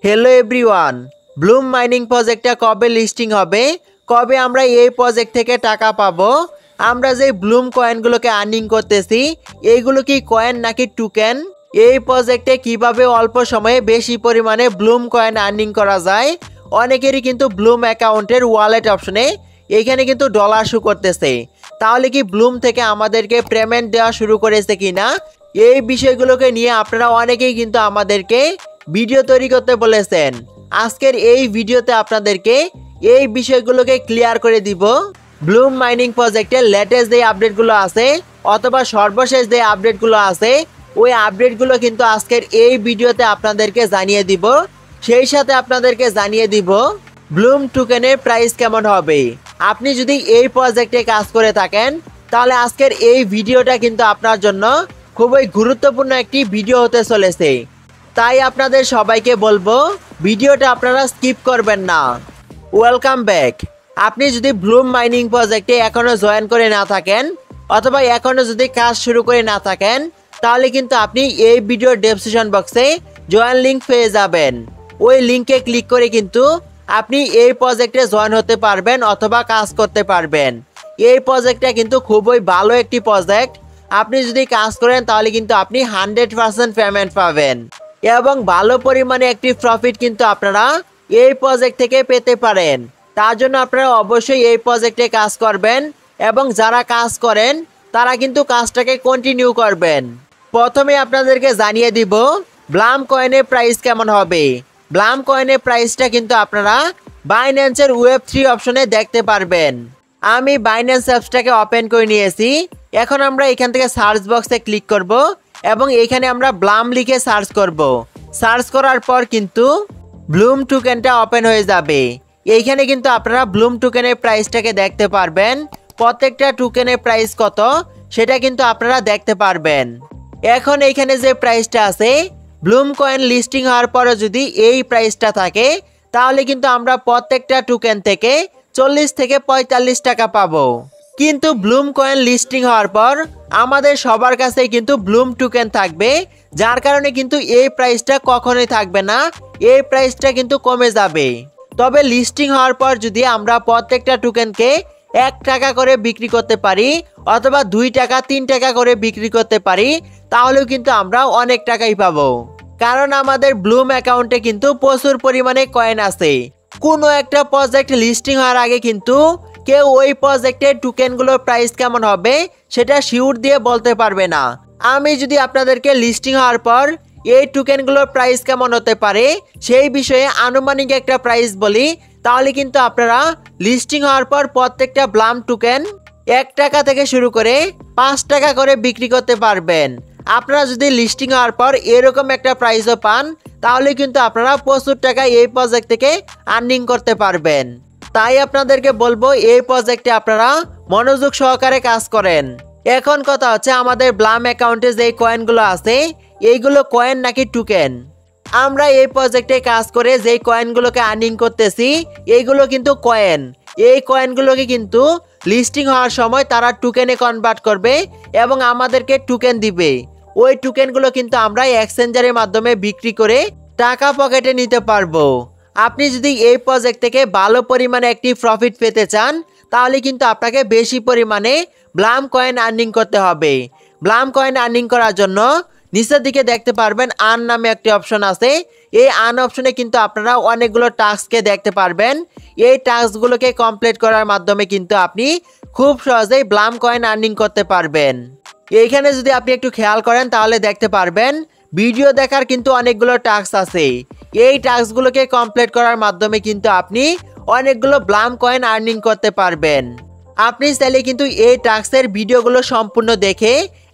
Hello everyone, Bloom mining প্রজেক্টটা কবে listing হবে, কবে আমরা এই প্রজেক্ট থেকে টাকা পাবো, আমরা যে ব্লুম কয়েনগুলোকে আর্নিং করতেছি এইগুলো কি কয়েন নাকি টোকেন, এই প্রজেক্টে কিভাবে অল্প সময়ে বেশি পরিমাণে ব্লুম কয়েন আর্নিং করা যায়। অনেকেরই কিন্তু ব্লুম অ্যাকাউন্টের ওয়ালেট অপশনে এখানে কিন্তু ডলার শো করতেছে, তাহলে কি ব্লুম থেকে আমাদেরকে পেমেন্ট দেওয়া শুরু করেছে কিনা, এই বিষয়গুলোকে নিয়ে আপনারা অনেকেই কিন্তু আমাদেরকে ভিডিও তৈরি করতে বলেছেন। আজকের এই ভিডিওতে আপনাদেরকে এই বিষয়গুলোকে ক্লিয়ার করে দিব। ব্লুম মাইনিং প্রজেক্টের লেটেস্ট যে আপডেটগুলো আছে অথবা সর্বশেষ যে আপডেটগুলো আছে ওই আপডেটগুলো কিন্তু আজকের এই ভিডিওতে আপনাদেরকে জানিয়ে দিব। সেই সাথে আপনাদেরকে জানিয়ে দিব ব্লুম টোকেনের প্রাইস কেমন হবে। আপনি যদি এই প্রজেক্টে কাজ করে থাকেন তাহলে আজকের এই ভিডিওটা কিন্তু আপনার জন্য খুবই গুরুত্বপূর্ণ একটি ভিডিও হতে চলেছে, তাই আপনাদের সবাইকে বলবো ভিডিওটা আপনারা স্কিপ করবেন না। Welcome back. আপনি যদি ব্লুম মাইনিং প্রজেক্টে এখনও জয়েন করে না থাকেন অথবা এখনও যদি কাজ শুরু করে না থাকেন তাহলে কিন্তু আপনি এই ভিডিওর ডেসক্রিপশন বক্সে জয়েন লিঙ্ক পেয়ে যাবেন। ওই লিঙ্কে ক্লিক করে কিন্তু আপনি এই প্রজেক্টে জয়েন হতে পারবেন অথবা কাজ করতে পারবেন। এই প্রজেক্টটা কিন্তু খুবই ভালো একটি প্রজেক্ট, আপনি যদি কাজ করেন তাহলে কিন্তু আপনি 100% পেমেন্ট পাবেন এবং ভালো পরিমাণে একটি প্রফিট কিন্তু আপনারা এই প্রজেক্ট থেকে পেতে পারেন। তার জন্য আপনারা অবশ্যই এই প্রজেক্টে কাজ করবেন এবং যারা কাজ করেন তারা কিন্তু কাজটাকে কন্টিনিউ করবেন। প্রথমে আপনাদেরকে জানিয়ে দিব ব্লাম কয়েনের প্রাইস কেমন হবে। ব্লাম কয়েনের প্রাইসটা কিন্তু আপনারা বাইন্যান্সের Web3 অপশনে দেখতে পারবেন। আমি বাইন্যান্স অ্যাপসটাকে ওপেন করে নিয়েছি। এখন আমরা এখান থেকে সার্চ বক্সে ক্লিক করব এবং এখানে আমরা ব্লাম লিখে সার্চ করব। সার্চ করার পর কিন্তু ব্লুম টোকেনটা ওপেন হয়ে যাবে। এইখানে কিন্তু আপনারা ব্লুম টোকেনের প্রাইসটাকে দেখতে পারবেন, প্রত্যেকটা টোকেনের প্রাইস কত সেটা কিন্তু আপনারা দেখতে পারবেন। এখন এইখানে যে প্রাইসটা আছে ব্লুম কয়েন লিস্টিং হওয়ার পরে যদি এই প্রাইসটা থাকে তাহলে কিন্তু আমরা প্রত্যেকটা টোকেন থেকে 40 থেকে 45 টাকা পাবো। কিন্তু ব্লুম কয়েন লিস্টিং হওয়ার পর আমাদের সবার কাছে কিন্তু ব্লুম টোকেন থাকবে, যার কারণে কিন্তু এই প্রাইসটা কখনোই থাকবে না, এই প্রাইসটা কিন্তু কমে যাবে। তবে লিস্টিং হওয়ার পর যদি আমরা প্রত্যেকটা টোকেনকে 1 টাকা করে বিক্রি করতে পারি অথবা 2 টাকা 3 টাকা করে বিক্রি করতে পারি তাহলেও কিন্তু আমরা অনেক টাকাই পাবো, কারণ আমাদের ব্লুম অ্যাকাউন্টে কিন্তু প্রচুর পরিমাণে কয়েন আছে। কোনো একটা প্রজেক্ট লিস্টিং হওয়ার আগে কিন্তু কেউ ওই প্রজেক্টের টোকেনগুলোর প্রাইস কেমন হবে সেটা শিওর দিয়ে বলতে পারবে না। আমি যদি আপনাদেরকে লিস্টিং হওয়ার পর এই টোকেনগুলোর প্রাইস কেমন হতে পারে সেই বিষয়ে আনুমানিক একটা প্রাইস বলি তাহলে কিন্তু আপনারা লিস্টিং হওয়ার পর প্রত্যেকটা ব্লাম টোকেন 1 টাকা থেকে শুরু করে 5 টাকা করে বিক্রি করতে পারবেন। আপনারা যদি লিস্টিং হওয়ার পর এরকম একটা প্রাইসও পান তাহলে কিন্তু আপনারা প্রচুর টাকা এই প্রজেক্ট থেকে আর্নিং করতে পারবেন। তাই আপনাদেরকে বলবো এই প্রজেক্টে আপনারা মনোযোগ সহকারে কাজ করেন। এখন কথা হচ্ছে আমাদের ব্লাম অ্যাকাউন্টে যে কয়েনগুলো আছে এইগুলো কয়েন নাকি টোকেন। আমরা এই প্রজেক্টে কাজ করে যেই কয়েনগুলোকে আর্নিং করতেছি এইগুলো কিন্তু কয়েন। এই কয়েনগুলোকে কিন্তু লিস্টিং হওয়ার সময় তারা টোকেনে কনভার্ট করবে এবং আমাদেরকে টোকেন দিবে। ওই টোকেনগুলো কিন্তু আমরা এক্সচেঞ্জারের মাধ্যমে বিক্রি করে টাকা পকেটে নিতে পারবো। আপনি যদি এই প্রজেক্ট থেকে ভালো পরিমাণে একটি প্রফিট পেতে চান তাহলে কিন্তু আপনাকে বেশি পরিমাণে ব্লাম কয়েন আর্নিং করতে হবে। ব্লাম কয়েন আর্নিং করার জন্য নিচের দিকে দেখতে পারবেন আর্ন নামে একটি অপশন আছে। এই আর্ন অপশনে কিন্তু আপনারা অনেকগুলো টাস্ককে দেখতে পারবেন। এই টাস্কগুলোকে কমপ্লিট করার মাধ্যমে কিন্তু আপনি খুব সহজেই ব্লাম কয়েন আর্নিং করতে পারবেন। এইখানে যদি আপনি একটু খেয়াল করেন তাহলে দেখতে পারবেন ভিডিও দেখার কিন্তু অনেকগুলো টাস্ক আছে। এই টাস্কগুলোকে কমপ্লিট করার মাধ্যমে কিন্তু আপনি অনেকগুলো ব্লাম কয়েন আর্নিং করতে পারবেন। আপনি চাইলে কিন্তু এই টাস্কের ভিডিওগুলো সম্পূর্ণ দেখে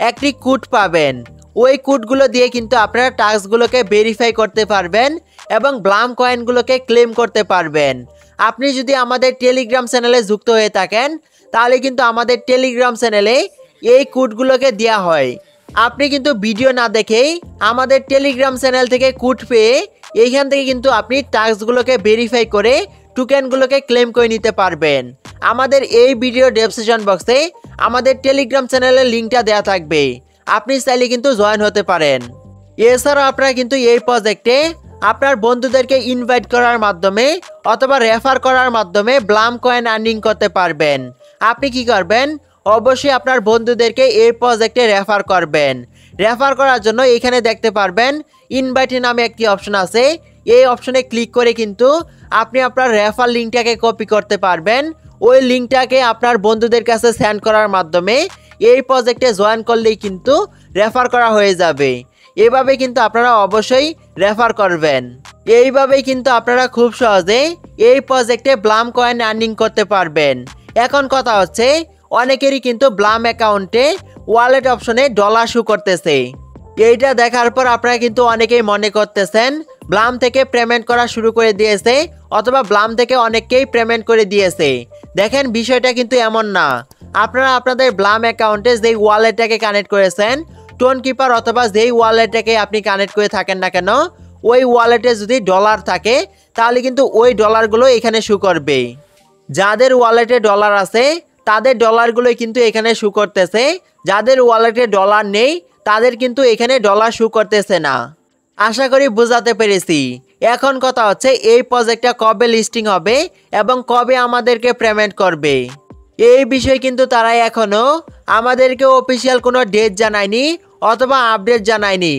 একটি কোড পাবেন। ওই কোডগুলো দিয়ে কিন্তু আপনারা টাস্কগুলোকে ভেরিফাই করতে পারবেন এবং ব্লাম কয়েনগুলোকে ক্লেম করতে পারবেন। আপনি যদি আমাদের টেলিগ্রাম চ্যানেলে যুক্ত হয়ে থাকেন তাহলে কিন্তু আমাদের টেলিগ্রাম চ্যানেলে এই কোডগুলোকে দেওয়া হয়। আপনি কিন্তু ভিডিও না দেখেই আমাদের টেলিগ্রাম চ্যানেল থেকে কোড পেয়ে এইখান থেকে কিন্তু আপনি টাস্কগুলোকে ভেরিফাই করে টোকেনগুলোকে ক্লেম করে নিতে পারবেন। আমাদের এই ভিডিও ডেসক্রিপশন বক্সে আমাদের টেলিগ্রাম চ্যানেলের লিঙ্কটা দেওয়া থাকবে, আপনি চাইলে কিন্তু জয়েন হতে পারেন। এছাড়াও আপনারা কিন্তু এই প্রজেক্টে আপনার বন্ধুদেরকে ইনভাইট করার মাধ্যমে অথবা রেফার করার মাধ্যমে ব্লাম কয়েন আর্নিং করতে পারবেন। আপনি কি করবেন? অবশ্যই আপনার বন্ধুদেরকে এই প্রজেক্টে রেফার করবেন। রেফার করার জন্য এখানে দেখতে পারবেন ইনভাইট নামে একটি অপশন আছে। এই অপশনে ক্লিক করে কিন্তু আপনি আপনার রেফার লিঙ্কটাকে কপি করতে পারবেন। ওই লিঙ্কটাকে আপনার বন্ধুদের কাছে সেন্ড করার মাধ্যমে এই প্রজেক্টে জয়েন করলেই কিন্তু রেফার করা হয়ে যাবে। এভাবে কিন্তু আপনারা অবশ্যই রেফার করবেন। এইভাবেই কিন্তু আপনারা খুব সহজে এই প্রজেক্টে ব্লাম কয়েন আর্নিং করতে পারবেন। এখন কথা হচ্ছে অনেকেরই কিন্তু ব্লাম অ্যাকাউন্টে ওয়ালেট অপশনে ডলার শো করতেছে। এইটা দেখার পর আপনারা কিন্তু অনেকেই মনে করতেছেন ব্লাম থেকে পেমেন্ট করা শুরু করে দিয়েছে অথবা ব্লাম থেকে অনেককেই পেমেন্ট করে দিয়েছে। দেখেন বিষয়টা কিন্তু এমন না। আপনারা আপনাদের ব্লাম অ্যাকাউন্টে যেই ওয়ালেটটাকে কানেক্ট করেছেন টোন কিপার অথবা যেই ওয়ালেটটাকে আপনি কানেক্ট করে থাকেন না কেন ওই ওয়ালেটে যদি ডলার থাকে তাহলে কিন্তু ওই ডলারগুলো এখানে শো করবে। যাদের ওয়ালেটে ডলার আছে তাদের ডলারগুলোই কিন্তু এখানে শো করতেছে। যাদের ওয়ালেটে ডলার নেই তাদের কিন্তু এখানে ডলার শো করতেছে না। আশা করি বোঝাতে পেরেছি। এখন কথা হচ্ছে এই প্রজেক্টটা কবে লিস্টিং হবে এবং কবে আমাদেরকে পেমেন্ট করবে। এই বিষয়ে কিন্তু তারা এখনো আমাদেরকে অফিসিয়াল কোনো ডেট জানায়নি অথবা আপডেট জানায়নি।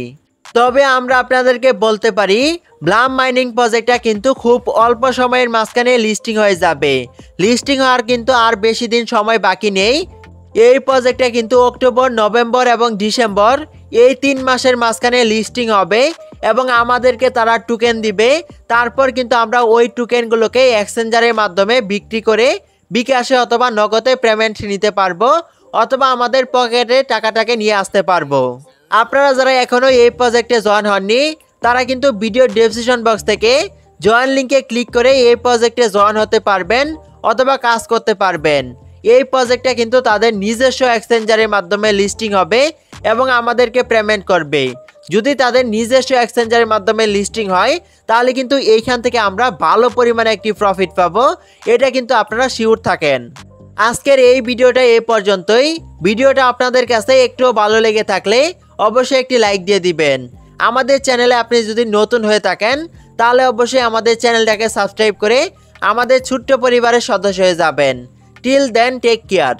তবে আমরা আপনাদেরকে বলতে পারি ব্লাম মাইনিং প্রজেক্টটা কিন্তু খুব অল্প সময়ের মাঝখানে লিস্টিং হয়ে যাবে। লিস্টিং হওয়ার কিন্তু আর বেশি দিন সময় বাকি নেই। এই প্রজেক্টটা কিন্তু অক্টোবর, নভেম্বর এবং ডিসেম্বর এই 3 মাসের মাঝখানে লিস্টিং হবে এবং আমাদেরকে তারা টোকেন দিবে। তারপর কিন্তু আমরা ওই টোকেনগুলোকে এক্সচেঞ্জারের মাধ্যমে বিক্রি করে বিকাশে অথবা নগদে পেমেন্ট নিতে পারবো অথবা আমাদের পকেটে টাকাটাকে নিয়ে আসতে পারবো। আপনারা যারা এখনো এই প্রজেক্টে জয়েন হননি তারা কিন্তু ভিডিও ডেসক্রিপশন বক্স থেকে জয়েন লিঙ্কে ক্লিক করে এই প্রজেক্টে জয়েন হতে পারবেন অথবা কাজ করতে পারবেন। এই প্রজেক্টটা কিন্তু তাদের নিজস্ব এক্সচেঞ্জারের মাধ্যমে লিস্টিং হবে এবং আমাদেরকে পেমেন্ট করবে। যদি তাদের নিজস্ব এক্সচেঞ্জারের মাধ্যমে লিস্টিং হয় তাহলে কিন্তু এইখান থেকে আমরা ভালো পরিমাণে একটি প্রফিট পাবো। এটা কিন্তু আপনারা শিওর থাকেন। আজকের এই ভিডিওটা এই পর্যন্তই। ভিডিওটা আপনাদের কাছে একটু ভালো লেগে থাকলে অবশ্যই একটি লাইক দিয়ে দিবেন। আমাদের চ্যানেলে আপনি যদি নতুন হয়ে থাকেন তাহলে অবশ্যই আমাদের চ্যানেলটাকে সাবস্ক্রাইব করে আমাদের ছোট্ট পরিবারের সদস্য হয়ে যাবেন। Till then take care.